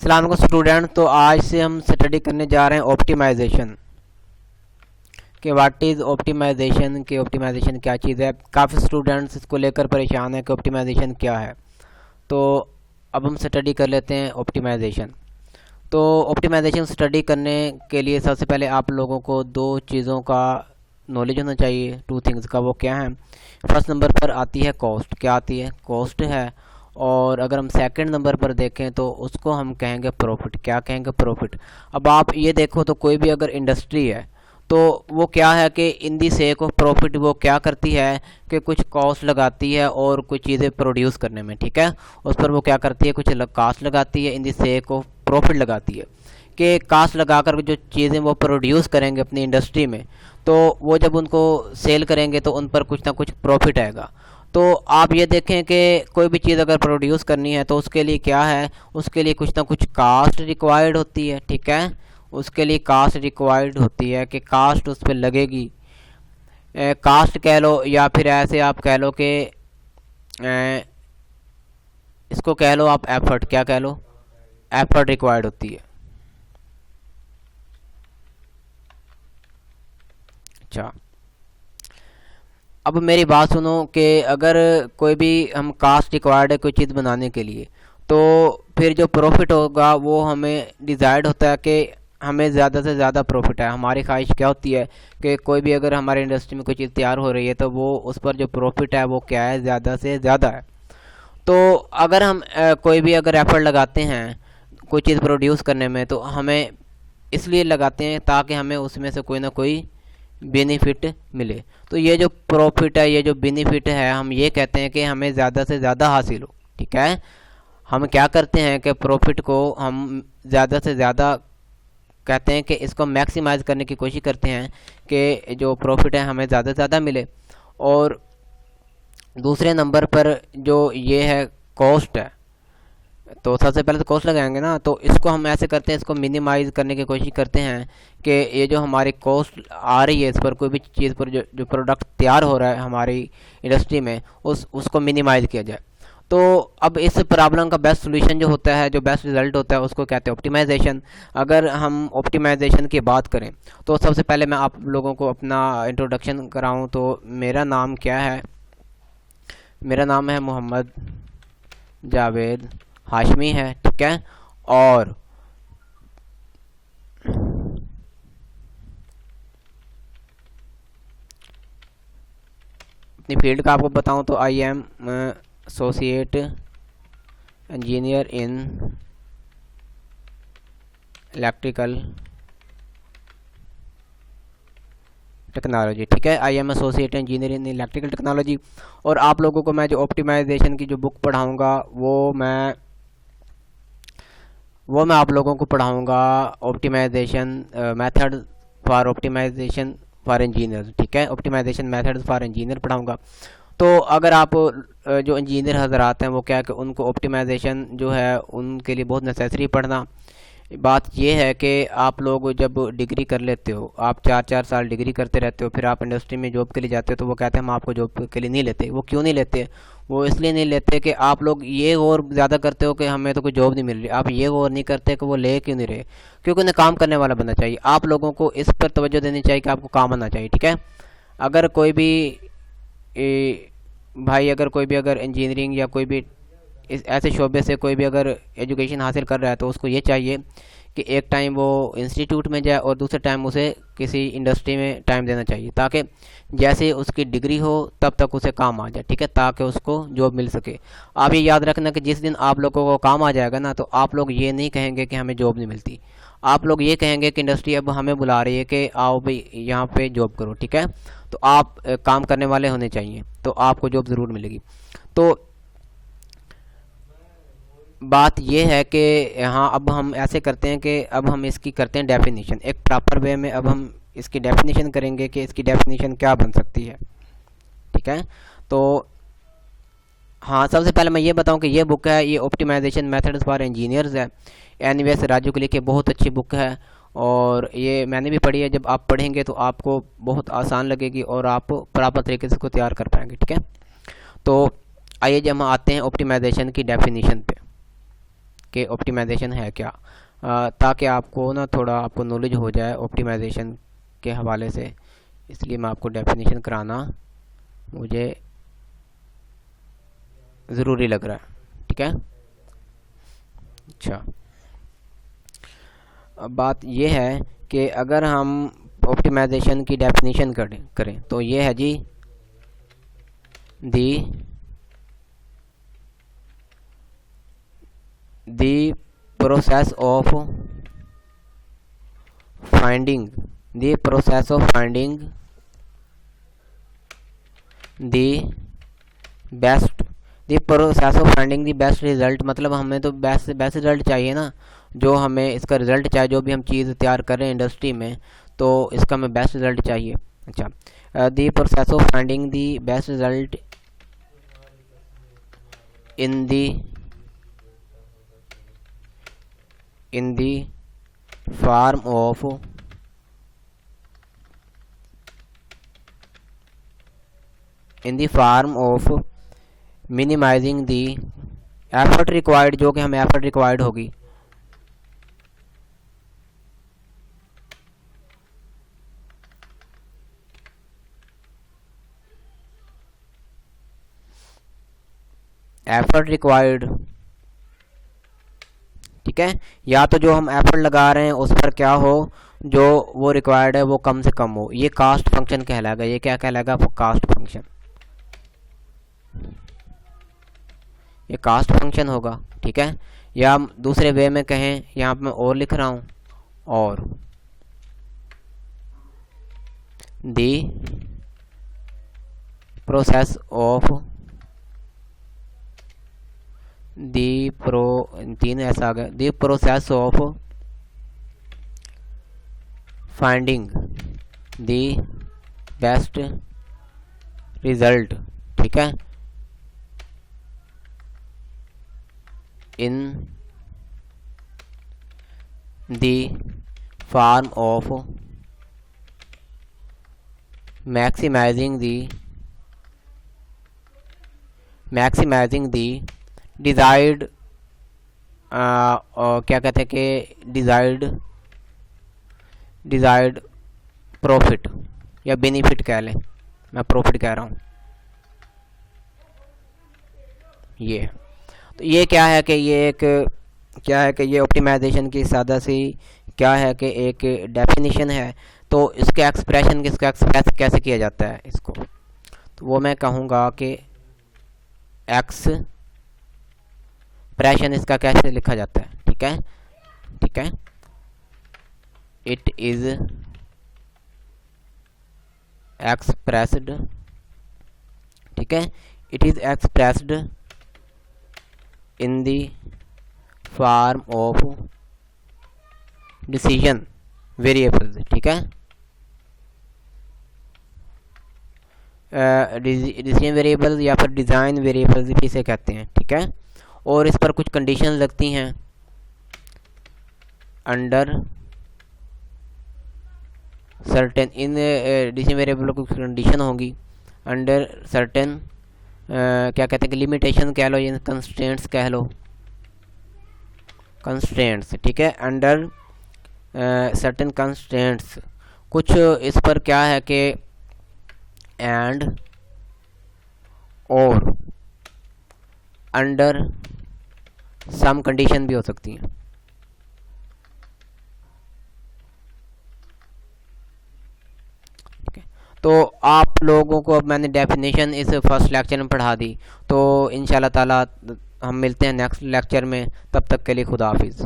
सलाम को स्टूडेंट। तो आज से हम स्टडी करने जा रहे हैं ऑप्टिमाइजेशन कि व्हाट इज़ ऑप्टिमाइजेशन, कि ऑप्टिमाइजेशन क्या चीज़ है। काफ़ी स्टूडेंट्स इसको लेकर परेशान है कि ऑप्टिमाइजेशन क्या है। तो अब हम स्टडी कर लेते हैं ऑप्टिमाइजेशन। तो ऑप्टिमाइजेशन स्टडी करने के लिए सबसे पहले आप लोगों को दो चीज़ों का नॉलेज होना चाहिए, टू थिंग्स का। वो क्या है? फर्स्ट नंबर पर आती है कॉस्ट। क्या आती है? कॉस्ट है। और अगर हम सेकंड नंबर पर देखें तो उसको हम कहेंगे प्रॉफिट। क्या कहेंगे? प्रॉफिट। अब आप ये देखो तो कोई भी अगर इंडस्ट्री है तो वो क्या है कि इन दी सेक ऑफ प्रॉफिट वो क्या करती है कि कुछ कॉस्ट लगाती है और कुछ चीज़ें प्रोड्यूस करने में, ठीक है, उस पर वो क्या करती है, कुछ कास्ट लगाती है, in the sake of profit लगाती है कि कास्ट लगाकर जो चीज़ें वो प्रोड्यूस करेंगे अपनी इंडस्ट्री में, तो वो जब उनको सेल करेंगे तो उन पर कुछ ना कुछ प्रॉफिट आएगा। तो आप ये देखें कि कोई भी चीज़ अगर प्रोड्यूस करनी है तो उसके लिए क्या है, उसके लिए कुछ ना कुछ कास्ट रिक्वायर्ड होती है, ठीक है, उसके लिए कास्ट रिक्वायर्ड होती है कि कास्ट उस पर लगेगी। कास्ट कह लो या फिर ऐसे आप कह लो कि इसको कह लो आप एफर्ट। क्या कह लो? एफर्ट रिक्वायर्ड होती है। अच्छा, अब मेरी बात सुनो कि अगर कोई भी हम कास्ट रिक्वायर्ड है कोई चीज़ बनाने के लिए, तो फिर जो प्रॉफिट होगा वो हमें डिज़ायर्ड होता है कि हमें ज़्यादा से ज़्यादा प्रॉफिट है। हमारी ख्वाहिश क्या होती है कि कोई भी अगर हमारी इंडस्ट्री में कोई चीज़ तैयार हो रही है तो वो उस पर जो प्रॉफिट है वो क्या है? ज़्यादा से ज़्यादा है। तो अगर हम कोई भी अगर एफर्ट लगाते हैं कोई चीज़ प्रोड्यूस करने में तो हमें इसलिए लगाते हैं ताकि हमें उसमें से कोई ना कोई बेनिफिट मिले। तो ये जो प्रॉफिट है, ये जो बेनिफिट है, हम ये कहते हैं कि हमें ज़्यादा से ज़्यादा हासिल हो, ठीक है। हम क्या करते हैं कि प्रॉफिट को हम ज़्यादा से ज़्यादा कहते हैं कि इसको मैक्सिमाइज़ करने की कोशिश करते हैं कि जो प्रॉफिट है हमें ज़्यादा से ज़्यादा मिले। और दूसरे नंबर पर जो ये है कॉस्ट है, तो सबसे पहले तो कॉस्ट लगाएंगे ना, तो इसको हम ऐसे करते हैं, इसको मिनिमाइज़ करने की कोशिश करते हैं कि ये जो हमारी कॉस्ट आ रही है इस पर कोई भी चीज़ पर जो प्रोडक्ट तैयार हो रहा है हमारी इंडस्ट्री में उसको मिनिमाइज़ किया जाए। तो अब इस प्रॉब्लम का बेस्ट सोल्यूशन जो होता है, जो बेस्ट रिजल्ट होता है, उसको कहते हैं ऑप्टिमाइजेशन। अगर हम ऑप्टिमाइजेशन की बात करें तो सबसे पहले मैं आप लोगों को अपना इंट्रोडक्शन कराऊं तो मेरा नाम क्या है? मेरा नाम है मोहम्मद जावेद हाशमी है, ठीक है। और अपनी फील्ड का आपको बताऊं तो I am associate engineer in electrical technology, ठीक है। I am associate engineer in electrical technology. और आप लोगों को मैं जो ऑप्टिमाइजेशन की जो बुक पढ़ाऊंगा वो मैं आप लोगों को पढ़ाऊंगा optimisation method for optimisation for engineer, ठीक है। ऑप्टिमाइजेशन मेथड फॉर इंजीनियर पढ़ाऊंगा। तो अगर आप जो इंजीनियर हजरात हैं वो क्या है कि उनको ऑप्टिमाइजेशन जो है उनके लिए बहुत नेसेसरी पढ़ना। बात यह है कि आप लोग जब डिग्री कर लेते हो, आप 4-4 साल डिग्री करते रहते हो, फिर आप इंडस्ट्री में जॉब के लिए जाते हो तो वो कहते हैं हम आपको जॉब के लिए नहीं लेते। वो क्यों नहीं लेते? वो इसलिए नहीं लेते कि आप लोग ये गौर ज़्यादा करते हो कि हमें तो कोई जॉब नहीं मिल रही। आप ये गौर नहीं करते कि वो ले क्यों नहीं रहे, क्योंकि उन्हें काम करने वाला बनना चाहिए। आप लोगों को इस पर तवज्जो देनी चाहिए कि आपको काम आना चाहिए, ठीक है। अगर कोई भी भाई अगर कोई भी अगर इंजीनियरिंग या कोई भी इस ऐसे शोबे से कोई भी अगर एजुकेशन हासिल कर रहा है तो उसको ये चाहिए कि एक टाइम वो इंस्टीट्यूट में जाए और दूसरे टाइम उसे किसी इंडस्ट्री में टाइम देना चाहिए, ताकि जैसे उसकी डिग्री हो तब तक उसे काम आ जाए, ठीक है, ताकि उसको जॉब मिल सके। आप ये याद रखना कि जिस दिन आप लोगों को काम आ जाएगा ना, तो आप लोग ये नहीं कहेंगे कि हमें जॉब नहीं मिलती। आप लोग ये कहेंगे कि इंडस्ट्री अब हमें बुला रही है कि आओ भाई यहाँ पे जॉब करो, ठीक है। तो आप काम करने वाले होने चाहिए, तो आपको जॉब ज़रूर मिलेगी। तो बात यह है कि हाँ, अब हम ऐसे करते हैं कि अब हम इसकी करते हैं डेफिनेशन एक प्रॉपर वे में। अब हम इसकी डेफिनेशन करेंगे कि इसकी डेफिनेशन क्या बन सकती है, ठीक है। तो हाँ, सबसे पहले मैं ये बताऊं कि ये बुक है, ये ऑप्टिमाइजेशन मेथड्स फॉर इंजीनियर्स है, एनवीएस राजू के लिखे बहुत अच्छी बुक है। और ये मैंने भी पढ़ी है। जब आप पढ़ेंगे तो आपको बहुत आसान लगेगी और आप प्रॉपर तरीके से इसको तैयार कर पाएंगे, ठीक है। तो आइए जब हम आते हैं ऑप्टिमाइजेशन की डेफिनेशन पे। कि ऑप्टिमाइजेशन है क्या, ताकि आपको ना थोड़ा आपको नॉलेज हो जाए ऑप्टिमाइजेशन के हवाले से, इसलिए मैं आपको डेफिनेशन कराना मुझे ज़रूरी लग रहा है। ठीक है, अच्छा। अब बात ये है कि अगर हम ऑप्टिमाइजेशन की डेफिनेशन करें तो ये है जी, the process of finding the process of finding the best the process of finding the best result, मतलब हमें तो बेस्ट रिजल्ट चाहिए ना, जो हमें इसका रिजल्ट चाहिए, जो भी हम चीज़ तैयार कर रहे हैं इंडस्ट्री में, तो इसका हमें बेस्ट रिजल्ट चाहिए। अच्छा, the process of finding the best result in the form of minimising the effort required, जो कि हमें एफर्ट रिक्वायर्ड होगी एफर्ट रिक्वायर्ड। ठीक है, या तो जो हम एफर्ट लगा रहे हैं उस पर क्या हो, जो वो रिक्वायर्ड है वो कम से कम हो, ये कास्ट फंक्शन कहलाएगा। ये क्या कहलाएगा, कास्ट फंक्शन, ये कास्ट फंक्शन होगा। ठीक है, या हम दूसरे वे में कहें, यहाँ पर मैं और लिख रहा हूँ, और दी प्रोसेस ऑफ तीन ऐसा आ गया, the process of finding the best result. ठीक है, in the form of maximising the desired, क्या कहते हैं कि डिजायर्ड प्रॉफिट या बेनिफिट कह लें, मैं प्रॉफिट कह रहा हूँ। ये तो ये क्या है कि ये ऑप्टिमाइजेशन की सादा सी क्या है कि एक डेफिनेशन है। तो इसके एक्सप्रेशन किसका एक्सप्रेस कैसे किया जाता है इसको, तो वो मैं कहूँगा कि एक्सप्रेशन इसका कैसे लिखा जाता है। ठीक है, इट इज एक्सप्रेस्ड, ठीक है, it is expressed in the form of decision variables. ठीक है, डिसीजन वेरिएबल्स या फिर डिज़ाइन वेरिएबल्स भी इसे कहते हैं। ठीक है, और इस पर कुछ कंडीशन लगती हैं, under certain, in decision variable कुछ कंडीशन होंगी अंडर सर्टेन, क्या कहते हैं कि लिमिटेशन कह लो या कंस्ट्रेंट्स कह लो, कंस्ट्रेंट्स। ठीक है, अंडर सर्टेन कंस्ट्रेंट्स, कुछ इस पर क्या है कि एंड और अंडर सम कंडीशन भी हो सकती हैं। तो आप लोगों को अब मैंने डेफिनेशन इस फर्स्ट लेक्चर में पढ़ा दी, तो इंशाल्लाह ताला हम मिलते हैं नेक्स्ट लेक्चर में। तब तक के लिए खुदा हाफिज़।